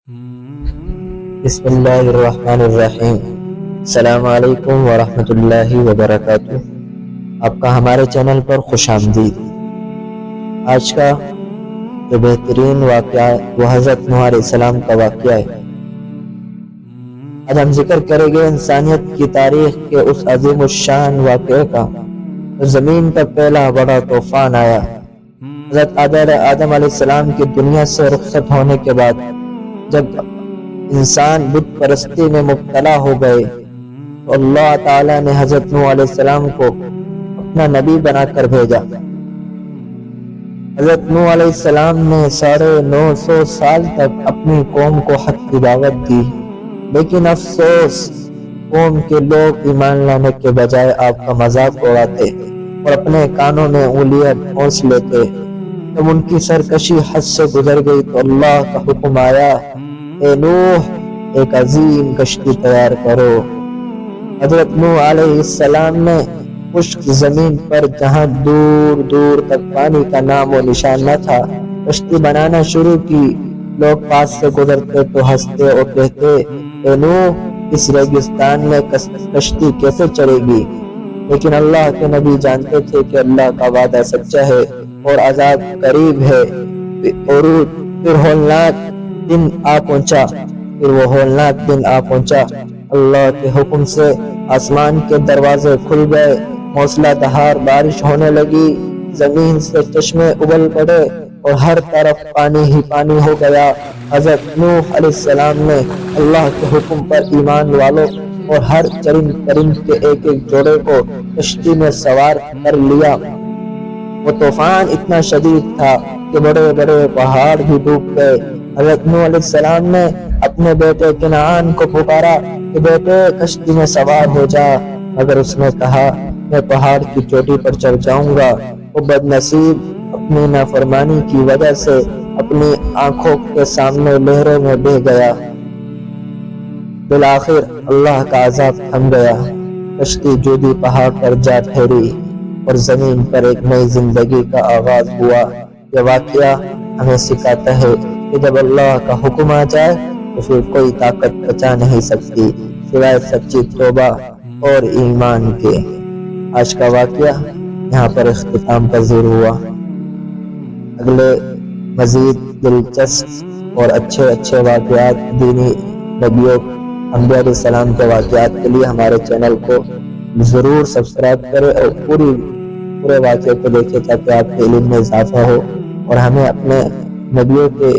بسم اللہ الرحمن الرحیم۔ السلام علیکم ورحمۃ اللہ وبرکاتہ۔ آپ کا ہمارے چینل پر خوش آمدید۔ آج کا جو بہترین واقعہ وہ حضرت نوح علیہ السلام کا واقعہ ہے۔ آج ہم ذکر کریں گے انسانیت کی تاریخ کے اس عظیم الشان واقعے کا جو زمین پر پہلا بڑا طوفان آیا۔ حضرت آدم علیہ السلام کی دنیا سے رخصت ہونے کے بعد جب انسان بت پرستی میں مبتلا ہو گئے تو اللہ تعالیٰ نے حضرت نوح علیہ السلام کو اپنا نبی بنا کر بھیجا۔ حضرت نوح علیہ السلام نے 950 سال تک اپنی قوم کو حق کی دعوت دی، لیکن افسوس قوم کے لوگ ایمان لانے کے بجائے آپ کا مذاق اڑاتے اور اپنے کانوں میں انگلیاں ٹھونس لیتے۔ جب ان کی سرکشی حد سے گزر گئی تو اللہ کا حکم آیا، اے نوح ایک عظیم کشتی تیار کرو۔ حضرت نوح علیہ السلام نے خشک زمین پر جہاں دور دور تک پانی کا نام و نشان نہ تھا کشتی بنانا شروع کی۔ لوگ پاس سے گزرتے تو ہنستے اور کہتے، اے نوح اس ریگستان میں کشتی کیسے چلے گی؟ لیکن اللہ کے نبی جانتے تھے کہ اللہ کا وعدہ سچا ہے اور عذاب قریب ہے۔ اور پھر ہولناک دن آ پہنچا۔ وہ ہولناک دن آ پہنچا۔ اللہ کے حکم سے آسمان کے دروازے کھل گئے، موسلا دھار بارش ہونے لگی، زمین سے چشمے ابل پڑے اور ہر طرف پانی ہی پانی ہو گیا۔ حضرت نوح علیہ السلام نے اللہ کے حکم پر ایمان والوں اور ہر چرند پرند کے ایک ایک جوڑے کو کشتی میں سوار کر لیا۔ وہ طوفان اتنا شدید تھا کہ بڑے بڑے پہاڑ بھی ڈوب گئے۔ حضرت نوح علیہ السلام نے اپنے بیٹے کنعان کو پکارا کہ بیٹے کشتی میں سوار ہو جا، مگر اس نے کہا میں پہاڑ کی چوٹی پر چڑھ جاؤں گا۔ وہ بد نصیب اپنی نافرمانی کی وجہ سے اپنی آنکھوں کے سامنے لہروں میں بہہ گیا۔ بالآخر اللہ کا عذاب تھم گیا، کشتی جودی پہاڑ پر جا ٹھہری اور زمین پر ایک نئی زندگی کا آغاز ہوا۔ یہ واقعہ ہمیں سکھاتا ہے کہ جب اللہ کا حکم آ جائے تو پھر کوئی طاقت بچا نہیں سکتی سوائے سچی توبہ اور ایمان کے۔ آج کا واقعہ یہاں پر اختتام پذیر ہوا۔ اگلے مزید دلچسپ اور اچھے واقعات دینی نبیوں انبیاء علیہ السلام کے واقعات کے لیے ہمارے چینل کو ضرور سبسکرائب کریں اور پورے واقعے کو دیکھیں تاکہ آپ کے علم میں اضافہ ہو اور ہمیں اپنے نبیوں کے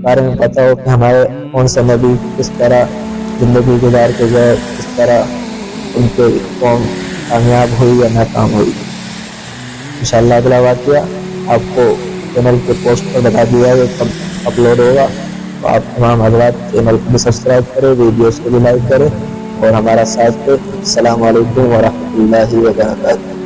بارے میں پتہ ہو کہ ہمارے کون سے نبی کس طرح زندگی گزار کے گئے، کس طرح ان کے قوم کامیاب ہوئی یا ناکام ہوئی۔ انشاءاللہ اگلا واقعہ آپ کو چینل کے پوسٹ پر بتا دیا ہے کب اپلوڈ ہوگا، تو آپ تمام حضرات چینل کو بھی سبسکرائب کریں، ویڈیوز کو بھی لائک کریں اور ہمارا ساتھ دیں۔ السلام علیکم ورحمۃ اللہ وبرکاتہ۔